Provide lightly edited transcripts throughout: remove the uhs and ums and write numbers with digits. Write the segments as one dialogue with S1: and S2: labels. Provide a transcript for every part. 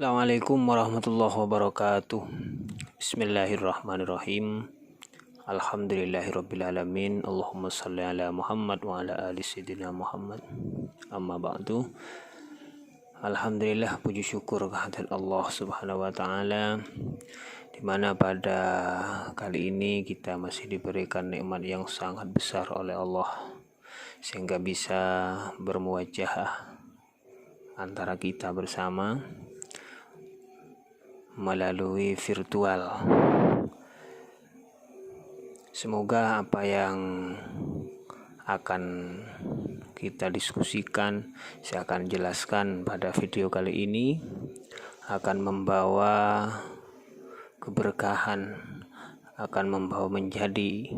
S1: Assalamualaikum warahmatullahi wabarakatuh. Bismillahirrahmanirrahim. Alhamdulillahirrabbilalamin. Allahumma salli ala Muhammad wa ala ali sayyidina Muhammad. Amma ba'du. Alhamdulillah, puji syukur kehadirat Allah subhanahu wa ta'ala, dimana pada kali ini kita masih diberikan nikmat yang sangat besar oleh Allah, sehingga bisa bermuajah antara kita bersama melalui virtual. Semoga apa yang akan kita diskusikan, saya akan jelaskan pada video kali ini, akan membawa keberkahan, akan membawa menjadi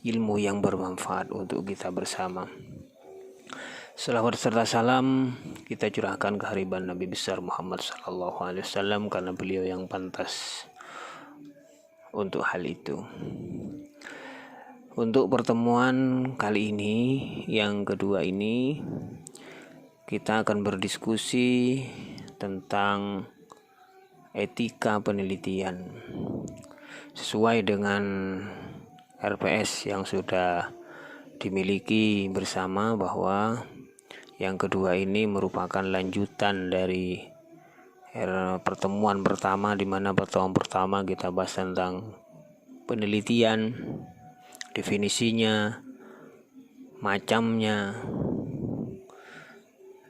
S1: ilmu yang bermanfaat untuk kita bersama. Selawat serta salam kita curahkan ke hariban Nabi besar Muhammad SAW, karena beliau yang pantas untuk hal itu. Untuk pertemuan kali ini, yang kedua ini, kita akan berdiskusi tentang etika penelitian sesuai dengan RPS yang sudah dimiliki bersama, bahwa yang kedua ini merupakan lanjutan dari pertemuan pertama, di mana pertemuan pertama kita bahas tentang penelitian, definisinya, macamnya,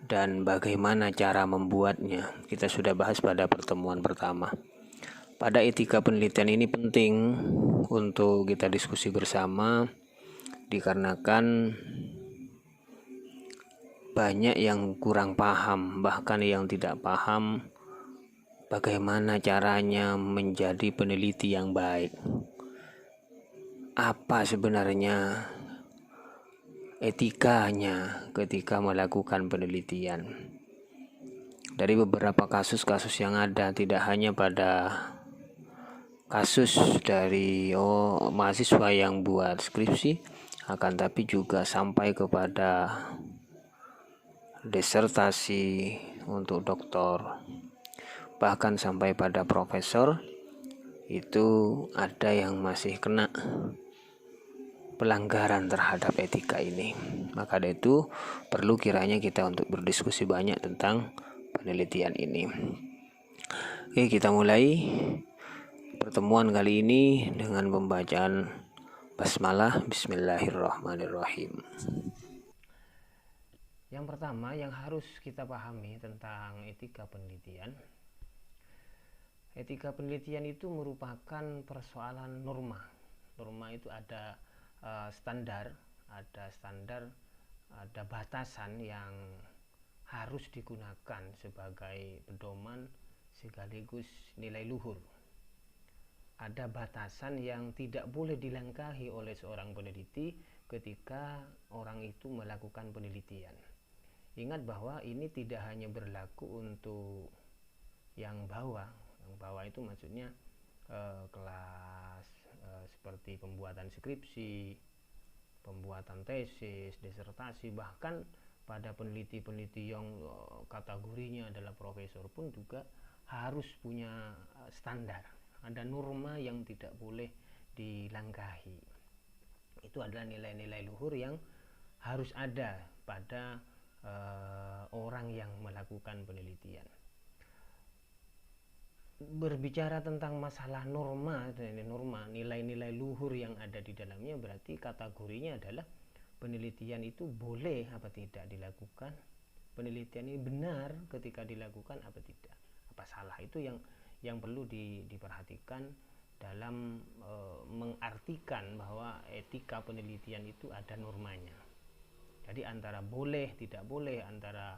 S1: dan bagaimana cara membuatnya. Kita sudah bahas pada pertemuan pertama. Pada etika penelitian ini penting untuk kita diskusi bersama, dikarenakan banyak yang kurang paham, bahkan yang tidak paham bagaimana caranya menjadi peneliti yang baik. Apa sebenarnya etikanya ketika melakukan penelitian? Dari beberapa kasus-kasus yang ada, tidak hanya pada kasus dari mahasiswa yang buat skripsi, akan tapi juga sampai kepada disertasi untuk doktor, bahkan sampai pada profesor, itu ada yang masih kena pelanggaran terhadap etika ini. Maka dari itu perlu kiranya kita untuk berdiskusi banyak tentang penelitian ini. Oke, kita mulai pertemuan kali ini dengan pembacaan basmalah. Bismillahirrahmanirrahim. Yang pertama yang harus kita pahami tentang etika penelitian. Etika penelitian itu merupakan persoalan norma. Norma itu ada standar, ada batasan yang harus digunakan sebagai pedoman sekaligus nilai luhur. Ada batasan yang tidak boleh dilangkahi oleh seorang peneliti ketika orang itu melakukan penelitian. Ingat bahwa ini tidak hanya berlaku untuk yang bawah. Yang bawah itu maksudnya kelas seperti pembuatan skripsi, pembuatan tesis, disertasi, bahkan pada peneliti-peneliti yang kategorinya adalah profesor pun juga harus punya standar. Ada norma yang tidak boleh dilangkahi. Itu adalah nilai-nilai luhur yang harus ada pada orang yang melakukan penelitian. Berbicara tentang masalah norma, nilai-nilai luhur yang ada di dalamnya, berarti kategorinya adalah penelitian itu boleh apa tidak dilakukan, penelitian ini benar ketika dilakukan apa tidak, apa salah. Itu yang perlu diperhatikan dalam mengartikan bahwa etika penelitian itu ada normanya. Jadi antara boleh tidak boleh, antara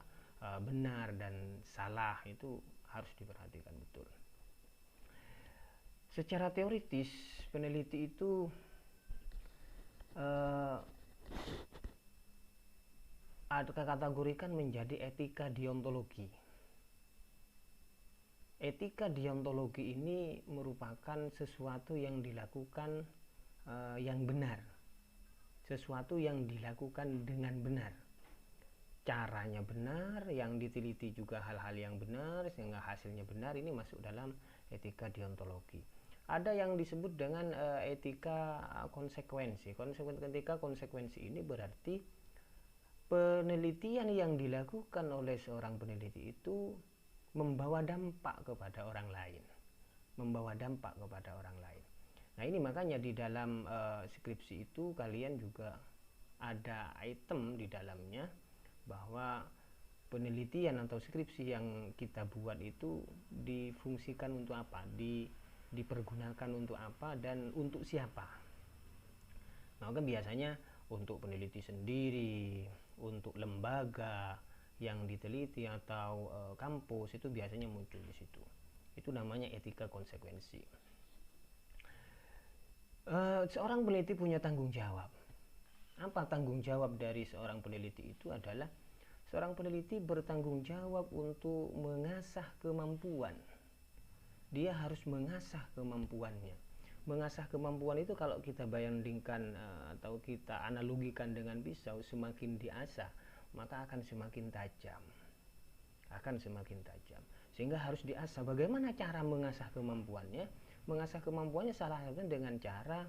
S1: benar dan salah itu harus diperhatikan betul. Secara teoritis peneliti itu kategorikan menjadi etika deontologi. Etika deontologi ini merupakan sesuatu yang dilakukan yang benar, sesuatu yang dilakukan dengan benar. caranya benar, yang diteliti juga hal-hal yang benar sehingga hasilnya benar, ini masuk dalam etika deontologi. Ada yang disebut dengan etika konsekuensi. Etika konsekuensi ini berarti penelitian yang dilakukan oleh seorang peneliti itu membawa dampak kepada orang lain. Nah, ini makanya di dalam skripsi itu kalian juga ada item di dalamnya bahwa penelitian atau skripsi yang kita buat itu difungsikan untuk apa, dipergunakan untuk apa, dan untuk siapa. Nah, kan biasanya untuk peneliti sendiri, untuk lembaga yang diteliti atau kampus, itu biasanya muncul di situ. Itu namanya etika konsekuensi. Seorang peneliti punya tanggung jawab. Apa tanggung jawab dari seorang peneliti? Itu adalah seorang peneliti bertanggung jawab untuk mengasah kemampuan. Dia harus mengasah kemampuannya. Mengasah kemampuan itu kalau kita bandingkan atau kita analogikan dengan pisau, semakin diasah maka akan semakin tajam. Sehingga harus diasah. Bagaimana cara mengasah kemampuannya? Mengasah kemampuannya salah satunya dengan cara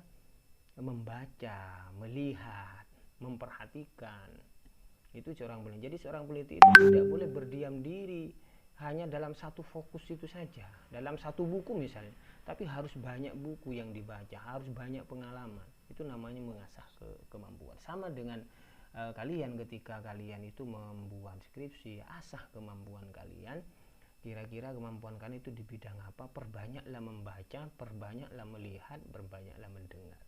S1: membaca, melihat, memperhatikan. Itu seorang peneliti. Jadi seorang peneliti itu tidak boleh berdiam diri hanya dalam satu fokus itu saja, dalam satu buku misalnya, tapi harus banyak buku yang dibaca, harus banyak pengalaman. Itu namanya mengasah kemampuan. Sama dengan kalian ketika kalian itu membuat skripsi, asah kemampuan kalian. Kira-kira kemampuan kalian itu di bidang apa? Perbanyaklah membaca, perbanyaklah melihat, perbanyaklah mendengar.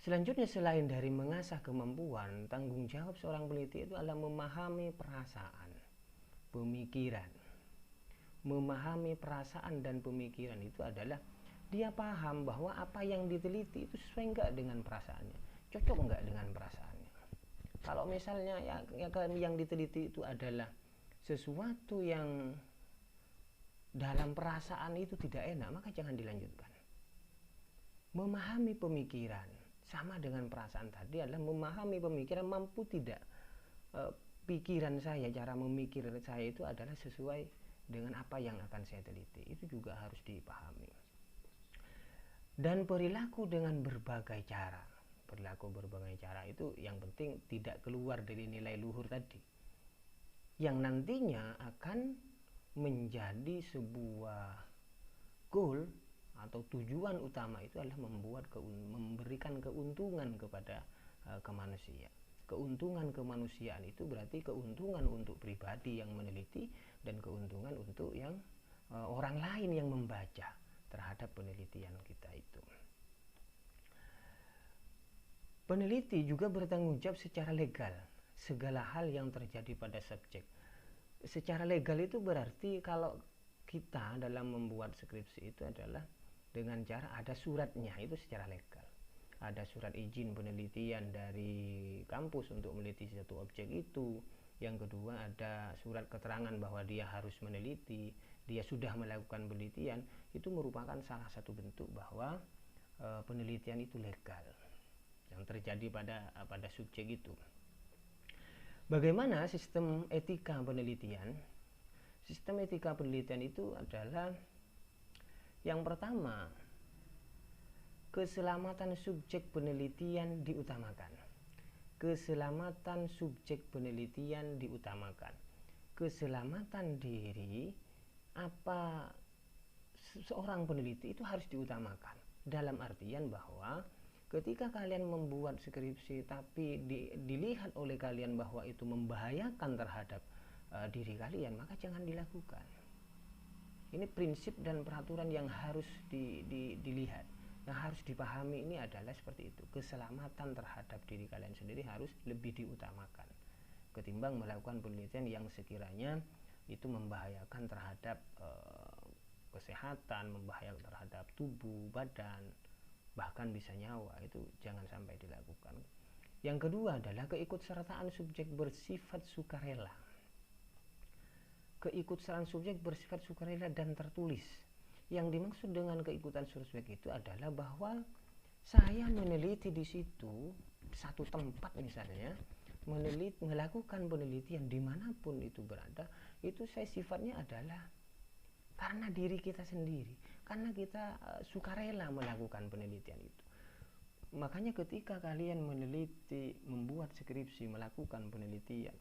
S1: Selanjutnya, selain dari mengasah kemampuan, tanggung jawab seorang peneliti itu adalah memahami perasaan, pemikiran. Memahami perasaan dan pemikiran itu adalah dia paham bahwa apa yang diteliti itu sesuai enggak dengan perasaannya, cocok enggak dengan perasaannya. Kalau misalnya yang diteliti itu adalah sesuatu yang dalam perasaan itu tidak enak, maka jangan dilanjutkan. Memahami pemikiran sama dengan perasaan tadi adalah memahami pemikiran, mampu tidak pikiran saya, cara memikir saya itu adalah sesuai dengan apa yang akan saya teliti. Itu juga harus dipahami. Dan perilaku dengan berbagai cara. Perilaku berbagai cara itu yang penting tidak keluar dari nilai luhur tadi, yang nantinya akan menjadi sebuah goal atau tujuan utama itu adalah memberikan keuntungan kepada kemanusiaan. Keuntungan kemanusiaan itu berarti keuntungan untuk pribadi yang meneliti dan keuntungan untuk yang orang lain yang membaca terhadap penelitian kita itu. Peneliti juga bertanggung jawab secara legal segala hal yang terjadi pada subjek. Secara legal itu berarti kalau kita dalam membuat skripsi itu adalah dengan cara ada suratnya, itu secara legal. Ada surat izin penelitian dari kampus untuk meneliti satu objek itu. Yang kedua, ada surat keterangan bahwa dia harus meneliti, dia sudah melakukan penelitian. Itu merupakan salah satu bentuk bahwa penelitian itu legal yang terjadi pada subjek itu. Bagaimana sistem etika penelitian? Sistem etika penelitian itu adalah yang pertama, keselamatan subjek penelitian diutamakan. Keselamatan subjek penelitian diutamakan. Keselamatan diri seorang peneliti itu harus diutamakan. Dalam artian bahwa ketika kalian membuat skripsi tapi dilihat oleh kalian bahwa itu membahayakan terhadap diri kalian, maka jangan dilakukan. Ini prinsip dan peraturan yang harus dilihat, yang harus dipahami. Ini adalah seperti itu. Keselamatan terhadap diri kalian sendiri harus lebih diutamakan ketimbang melakukan penelitian yang sekiranya itu membahayakan terhadap kesehatan, membahayakan terhadap tubuh, badan, bahkan bisa nyawa. Itu jangan sampai dilakukan. Yang kedua adalah keikutsertaan subjek bersifat sukarela. Keikutsertaan subjek bersifat sukarela dan tertulis. Yang dimaksud dengan keikutan subjek itu adalah bahwa saya meneliti di situ satu tempat misalnya, melakukan penelitian dimanapun itu berada, itu saya sifatnya adalah karena diri kita sendiri, karena kita sukarela melakukan penelitian itu. Makanya ketika kalian meneliti, membuat skripsi, melakukan penelitian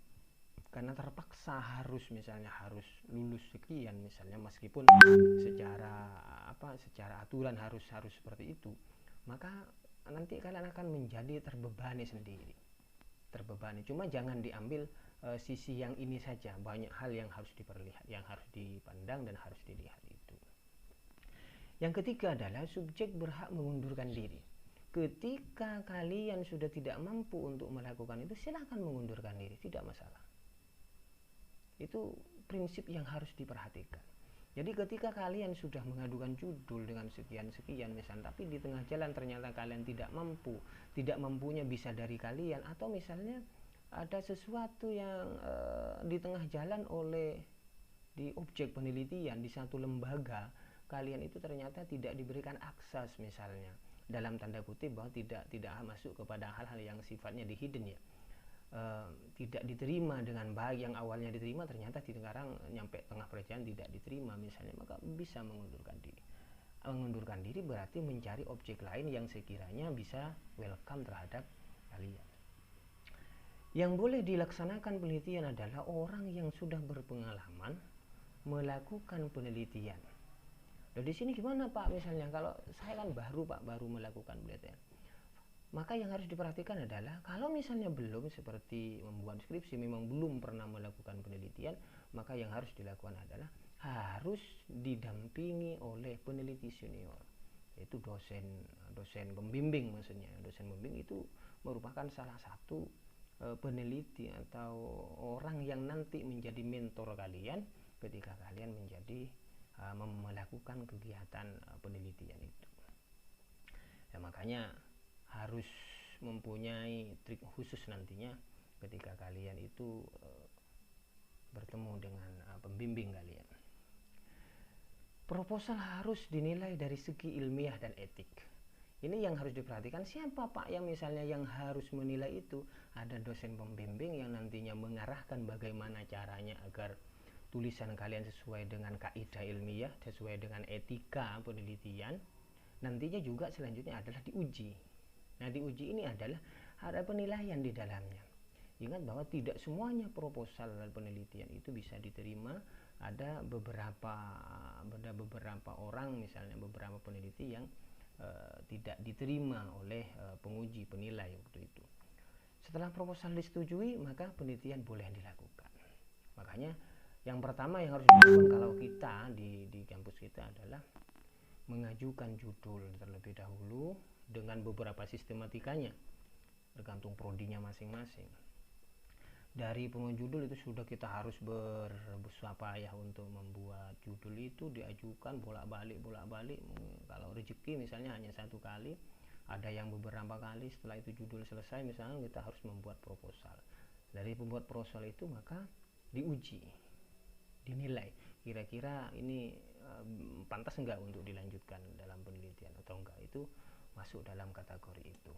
S1: karena terpaksa harus, misalnya harus lulus sekian misalnya, meskipun secara aturan harus seperti itu, maka nanti kalian akan menjadi terbebani sendiri, cuma jangan diambil sisi yang ini saja, banyak hal yang harus diperlihat, yang harus dipandang dan harus dilihat itu. Yang ketiga adalah subjek berhak mengundurkan diri. Ketika kalian sudah tidak mampu untuk melakukan itu, silakan mengundurkan diri, tidak masalah. Itu prinsip yang harus diperhatikan. Jadi ketika kalian sudah mengadukan judul dengan sekian-sekian misalnya, tapi di tengah jalan ternyata kalian tidak mampunya bisa dari kalian, atau misalnya ada sesuatu yang di tengah jalan di objek penelitian di satu lembaga kalian itu ternyata tidak diberikan akses, misalnya dalam tanda kutip bahwa tidak masuk kepada hal-hal yang sifatnya di hidden ya, tidak diterima dengan baik, yang awalnya diterima ternyata sekarang nyampe tengah perjalanan tidak diterima misalnya, maka bisa mengundurkan diri. Mengundurkan diri berarti mencari objek lain yang sekiranya bisa welcome terhadap kalian. Yang boleh dilaksanakan penelitian adalah orang yang sudah berpengalaman melakukan penelitian. Nah, di sini gimana Pak? Misalnya kalau saya kan baru melakukan penelitian, maka yang harus diperhatikan adalah kalau misalnya belum, seperti membuat skripsi, memang belum pernah melakukan penelitian, maka yang harus dilakukan adalah harus didampingi oleh peneliti senior, yaitu dosen pembimbing. Maksudnya dosen pembimbing itu merupakan salah satu peneliti atau orang yang nanti menjadi mentor kalian ketika kalian menjadi melakukan kegiatan penelitian itu. Ya, makanya harus mempunyai trik khusus nantinya ketika kalian itu bertemu dengan pembimbing kalian. Proposal harus dinilai dari segi ilmiah dan etik. Ini yang harus diperhatikan, siapa Pak yang misalnya yang harus menilai itu? Ada dosen pembimbing yang nantinya mengarahkan bagaimana caranya agar tulisan kalian sesuai dengan kaidah ilmiah, sesuai dengan etika penelitian. Nantinya juga selanjutnya adalah diuji. Nah, diuji ini adalah ada penilaian di dalamnya. Ingat bahwa tidak semuanya proposal dan penelitian itu bisa diterima. Ada beberapa orang, misalnya beberapa peneliti yang tidak diterima oleh penguji, penilai waktu itu. Setelah proposal disetujui, maka penelitian boleh dilakukan. Makanya yang pertama yang harus dilakukan kalau kita di kampus kita adalah mengajukan judul terlebih dahulu dengan beberapa sistematikanya, tergantung prodinya masing-masing. Dari pengajuan judul itu sudah kita harus bersusah payah untuk membuat judul itu, diajukan bolak-balik. Kalau rezeki misalnya hanya satu kali, ada yang beberapa kali. Setelah itu judul selesai, misalnya kita harus membuat proposal. Dari pembuat proposal itu maka diuji, dinilai kira-kira ini pantas enggak untuk dilanjutkan dalam penelitian atau enggak, itu masuk dalam kategori itu.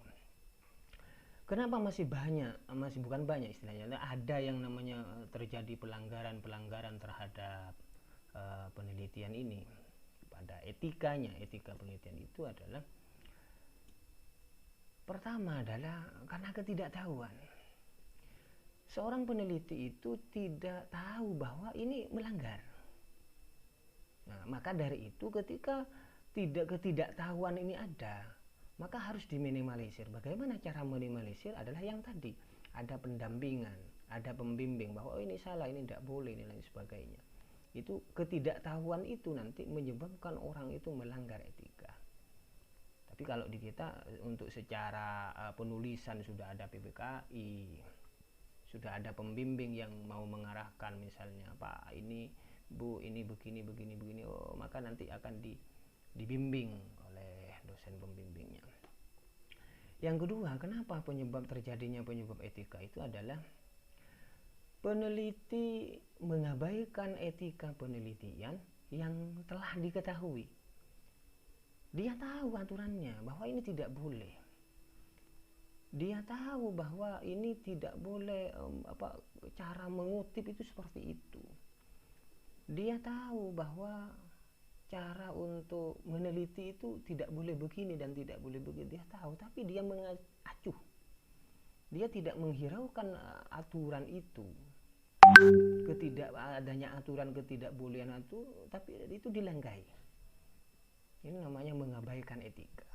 S1: Kenapa masih bukan banyak istilahnya, ada yang namanya terjadi pelanggaran terhadap penelitian ini pada etikanya. Etika penelitian itu adalah, pertama adalah karena ketidaktahuan. Seorang peneliti itu tidak tahu bahwa ini melanggar. Nah, maka dari itu ketika ketidaktahuan ini ada, maka harus diminimalisir. Bagaimana cara minimalisir? Adalah yang tadi, ada pendampingan, ada pembimbing bahwa ini salah, ini tidak boleh, dan lain sebagainya. Itu ketidaktahuan itu nanti menyebabkan orang itu melanggar etika. Tapi kalau di kita untuk secara penulisan sudah ada PPKI, sudah ada pembimbing yang mau mengarahkan, misalnya Pak ini Bu ini begini, oh maka nanti akan dibimbing oleh dosen pembimbingnya. Yang kedua, kenapa terjadinya penyebab etika itu adalah peneliti mengabaikan etika penelitian yang telah diketahui. Dia tahu aturannya bahwa ini tidak boleh. Dia tahu bahwa ini tidak boleh, cara mengutip itu seperti itu. Dia tahu bahwa cara untuk meneliti itu tidak boleh begini dan tidak boleh begitu. Dia tahu, tapi dia mengacuh. Dia tidak menghiraukan aturan itu. Adanya aturan ketidakbolehan itu, tapi itu dilanggai. Ini namanya mengabaikan etika.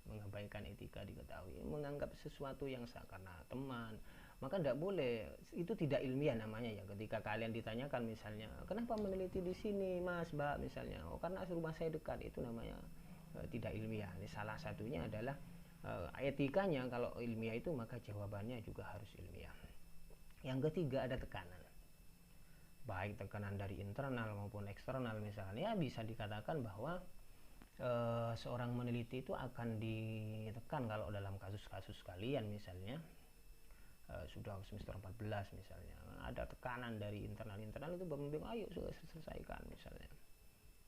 S1: Mengabaikan etika diketahui, menganggap sesuatu yang karena teman, maka tidak boleh. Itu tidak ilmiah namanya ya. Ketika kalian ditanyakan misalnya, kenapa meneliti di sini mas, mbak, misalnya, oh karena rumah saya dekat, itu namanya tidak ilmiah. Ini salah satunya adalah etikanya. Kalau ilmiah itu maka jawabannya juga harus ilmiah. Yang ketiga ada tekanan, baik tekanan dari internal maupun eksternal. Misalnya bisa dikatakan bahwa seorang meneliti itu akan ditekan kalau dalam kasus-kasus kalian misalnya sudah semester 14 misalnya, ada tekanan dari internal itu membimbing, ayo sudah selesaikan misalnya.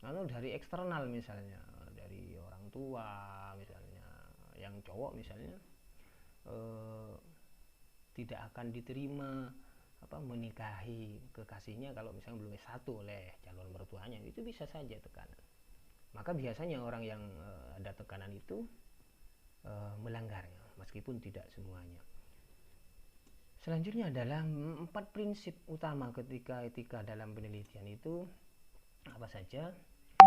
S1: Lalu dari eksternal misalnya dari orang tua misalnya, yang cowok misalnya tidak akan diterima menikahi kekasihnya kalau misalnya belum S1 oleh calon mertuanya, itu bisa saja tekanan. Maka biasanya orang yang ada tekanan itu melanggarnya, meskipun tidak semuanya. Selanjutnya adalah 4 prinsip utama ketika etika dalam penelitian itu apa saja.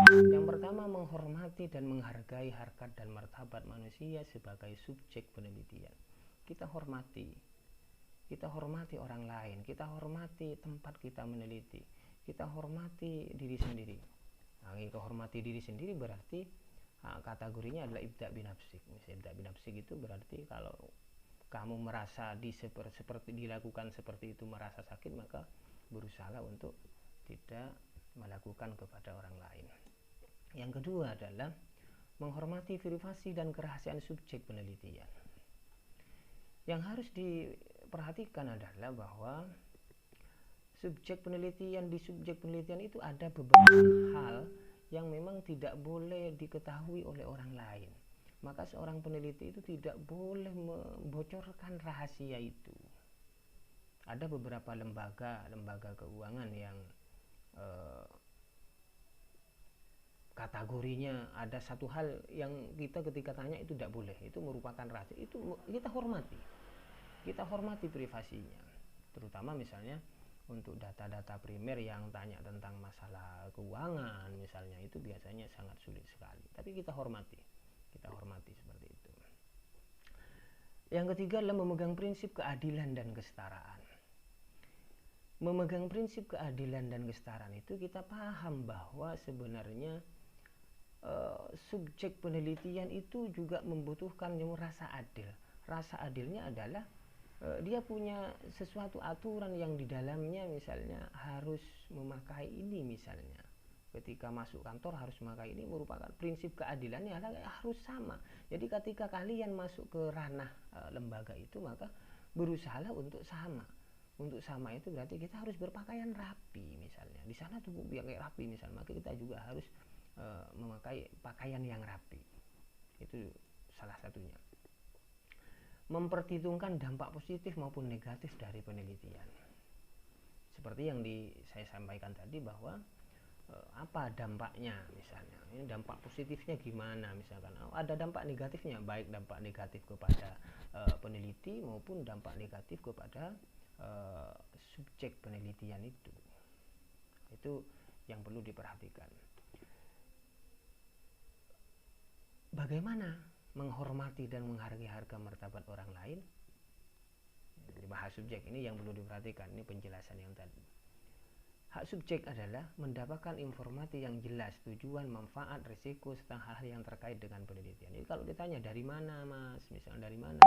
S1: Yang pertama, menghormati dan menghargai harkat dan martabat manusia sebagai subjek penelitian. Kita hormati orang lain, kita hormati tempat kita meneliti, kita hormati diri sendiri. Nah, hormati diri sendiri berarti kategorinya adalah ibda binafsik. Misalnya ibda binafsik itu berarti kalau kamu merasa seperti dilakukan seperti itu merasa sakit, maka berusaha untuk tidak melakukan kepada orang lain. Yang kedua adalah menghormati privasi dan kerahasiaan subjek penelitian. Yang harus diperhatikan adalah bahwa di subjek penelitian itu ada beberapa hal yang memang tidak boleh diketahui oleh orang lain. Maka seorang peneliti itu tidak boleh membocorkan rahasia itu. Ada beberapa lembaga keuangan yang kategorinya ada satu hal yang kita ketika tanya itu tidak boleh, itu merupakan rahasia, itu kita hormati privasinya. Terutama misalnya untuk data-data primer yang tanya tentang masalah keuangan misalnya, itu biasanya sangat sulit sekali, tapi kita hormati seperti itu. Yang ketiga adalah memegang prinsip keadilan dan kesetaraan. Memegang prinsip keadilan dan kesetaraan itu kita paham bahwa sebenarnya subjek penelitian itu juga membutuhkan rasa adil. Rasa adilnya adalah dia punya sesuatu aturan yang di dalamnya, misalnya harus memakai ini, misalnya ketika masuk kantor harus memakai ini, merupakan prinsip keadilannya adalah harus sama. Jadi ketika kalian masuk ke ranah lembaga itu, maka berusaha untuk sama. Untuk sama itu berarti kita harus berpakaian rapi, misalnya di sana tuh yang kayak rapi misalnya, maka kita juga harus memakai pakaian yang rapi. Itu salah satunya. Memperhitungkan dampak positif maupun negatif dari penelitian. Seperti yang saya sampaikan tadi bahwa apa dampaknya, misalnya ini dampak positifnya gimana, misalkan ada dampak negatifnya, baik dampak negatif kepada peneliti maupun dampak negatif kepada subjek penelitian itu yang perlu diperhatikan. Bagaimana menghormati dan menghargai harga martabat orang lain? Dibahas subjek ini yang perlu diperhatikan, ini penjelasan yang tadi. Hak subjek adalah mendapatkan informasi yang jelas, tujuan, manfaat, risiko, serta hal-hal yang terkait dengan penelitian. Jadi kalau ditanya dari mana mas, misalnya dari mana,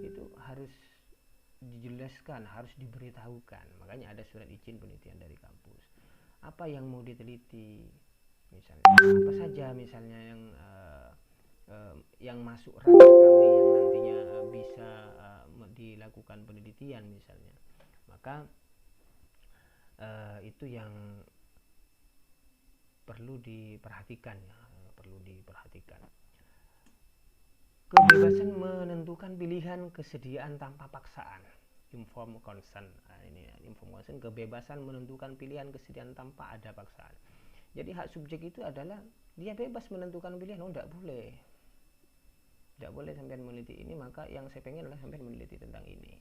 S1: itu harus dijelaskan, harus diberitahukan. Makanya ada surat izin penelitian dari kampus. Apa yang mau diteliti, misalnya apa saja misalnya yang masuk ranah kami yang nantinya bisa dilakukan penelitian misalnya. Maka itu yang perlu diperhatikan ya, perlu diperhatikan. Kebebasan menentukan pilihan, kesediaan tanpa paksaan. Informed consent. Nah, ini informed consent, kebebasan menentukan pilihan, kesediaan tanpa ada paksaan. Jadi hak subjek itu adalah dia bebas menentukan pilihan. Oh, tidak boleh. Tidak boleh sampai meneliti ini, maka yang saya pengen adalah sampai meneliti tentang ini.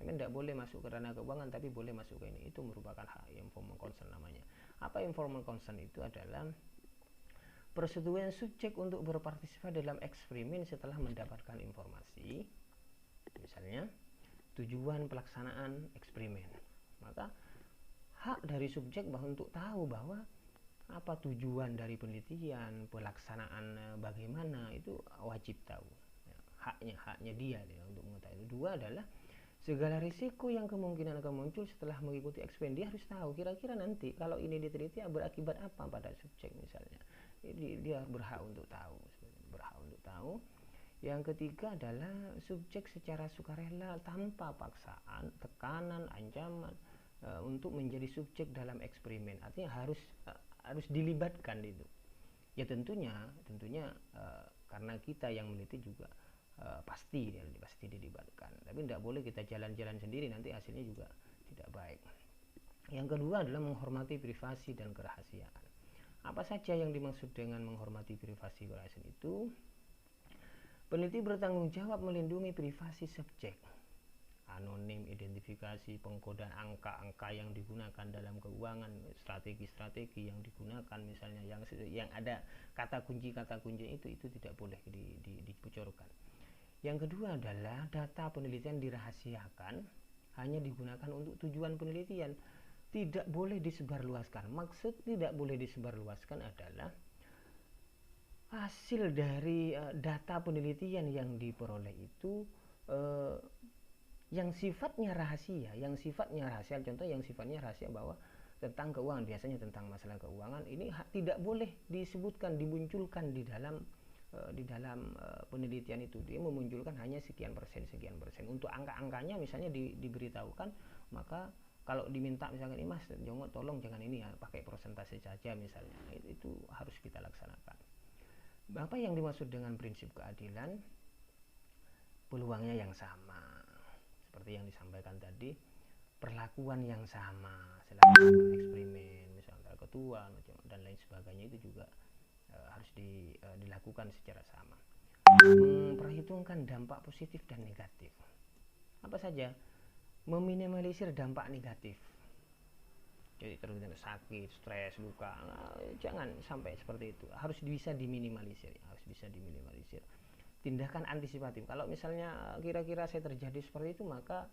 S1: Sampai tidak boleh masuk ke ranah keuangan, tapi boleh masuk ke ini. Itu merupakan hak informed consent namanya. Apa informed consent itu? Adalah persetujuan subjek untuk berpartisipasi dalam eksperimen setelah mendapatkan informasi, misalnya tujuan pelaksanaan eksperimen. Maka hak dari subjek bahwa untuk tahu bahwa apa tujuan dari penelitian, pelaksanaan bagaimana, itu wajib tahu. Haknya dia untuk mengetahui. Dua adalah segala risiko yang kemungkinan akan muncul setelah mengikuti eksperimen. Dia harus tahu kira-kira nanti kalau ini diteliti berakibat apa pada subjek misalnya. Jadi dia berhak untuk tahu, Yang ketiga adalah subjek secara sukarela tanpa paksaan, tekanan, ancaman untuk menjadi subjek dalam eksperimen. Artinya harus dilibatkan itu. Ya tentunya karena kita yang meneliti juga pasti dilibatkan. Tapi tidak boleh kita jalan-jalan sendiri, nanti hasilnya juga tidak baik. Yang kedua adalah menghormati privasi dan kerahasiaan. Apa saja yang dimaksud dengan menghormati privasi kerahasiaan itu? Peneliti bertanggung jawab melindungi privasi subjek. Anonim, identifikasi, pengkodaan angka-angka yang digunakan dalam keuangan, strategi-strategi yang digunakan misalnya yang ada kata kunci itu tidak boleh dibocorkan. Yang kedua adalah data penelitian dirahasiakan, hanya digunakan untuk tujuan penelitian. Tidak boleh disebarluaskan. Maksud tidak boleh disebarluaskan adalah hasil dari data penelitian yang diperoleh itu yang sifatnya rahasia, contoh yang sifatnya rahasia bahwa tentang keuangan, biasanya tentang masalah keuangan, ini tidak boleh disebutkan, dimunculkan di dalam penelitian itu. Dia memunculkan hanya sekian persen. Untuk angka-angkanya misalnya diberitahukan, maka kalau diminta misalkan ini Mas Jongo tolong jangan ini ya, pakai persentase saja misalnya, itu harus kita laksanakan. Apa yang dimaksud dengan prinsip keadilan? Peluangnya yang sama, seperti yang disampaikan tadi, perlakuan yang sama selama eksperimen, misalnya ketua dan lain sebagainya, itu juga harus dilakukan secara sama. Memperhitungkan dampak positif dan negatif. Apa saja? Meminimalisir dampak negatif. Jadi terus sakit, stres, luka, jangan sampai seperti itu. Harus bisa diminimalisir. Tindakan antisipatif. Kalau misalnya kira-kira saya terjadi seperti itu, maka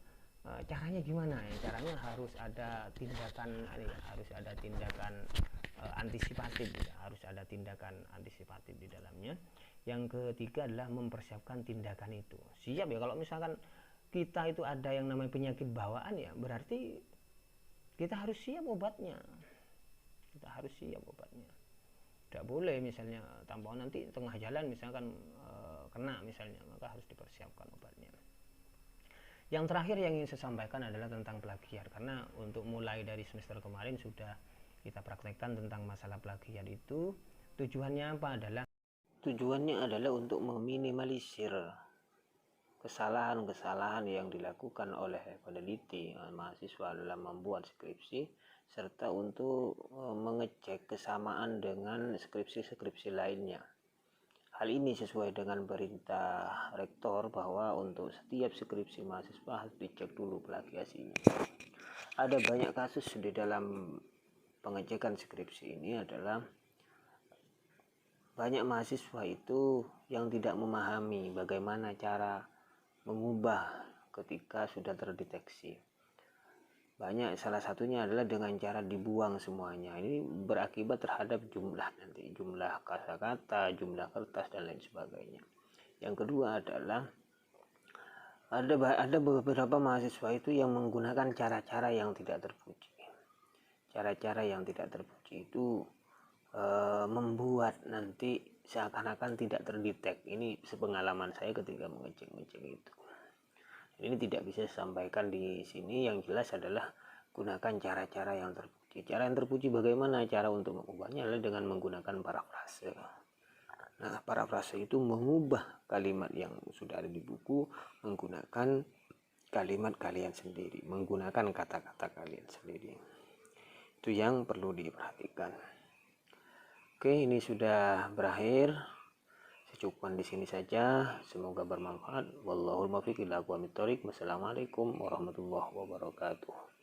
S1: caranya gimana ya? Caranya harus ada tindakan antisipatif, harus ada tindakan antisipatif di dalamnya. Yang ketiga adalah mempersiapkan tindakan itu. Siap ya, kalau misalkan kita itu ada yang namanya penyakit bawaan, ya berarti kita harus siap obatnya. Tidak boleh misalnya tanpa nanti tengah jalan misalkan kena misalnya, maka harus dipersiapkan obatnya. Yang terakhir yang ingin saya sampaikan adalah tentang plagiat, karena untuk mulai dari semester kemarin sudah kita praktekkan tentang masalah plagiat itu. Tujuannya adalah untuk meminimalisir kesalahan-kesalahan yang dilakukan oleh peneliti mahasiswa dalam membuat skripsi, serta untuk mengecek kesamaan dengan skripsi-skripsi lainnya. Hal ini sesuai dengan perintah rektor bahwa untuk setiap skripsi mahasiswa harus dicek dulu plagiasinya. Ada banyak kasus di dalam pengecekan skripsi ini adalah banyak mahasiswa itu yang tidak memahami bagaimana cara mengubah ketika sudah terdeteksi. Salah satunya adalah dengan cara dibuang semuanya. Ini berakibat terhadap jumlah kata-kata, jumlah kertas dan lain sebagainya. Yang kedua adalah ada beberapa mahasiswa itu yang menggunakan cara-cara yang tidak terpuji. Cara-cara yang tidak terpuji itu membuat nanti seakan-akan tidak terdetek. Ini sepengalaman saya ketika mengecek itu. Ini tidak bisa disampaikan di sini. Yang jelas adalah gunakan cara-cara yang terpuji. Cara yang terpuji bagaimana? Cara untuk mengubahnya adalah dengan menggunakan parafrase. Nah, parafrase itu mengubah kalimat yang sudah ada di buku menggunakan kalimat kalian sendiri, menggunakan kata-kata kalian sendiri. Itu yang perlu diperhatikan. Oke, ini sudah berakhir. Cukupkan di sini saja. Semoga bermanfaat. Wallahul muwaffiq ila aqwamit thoriq. Wassalamualaikum warahmatullahi wabarakatuh.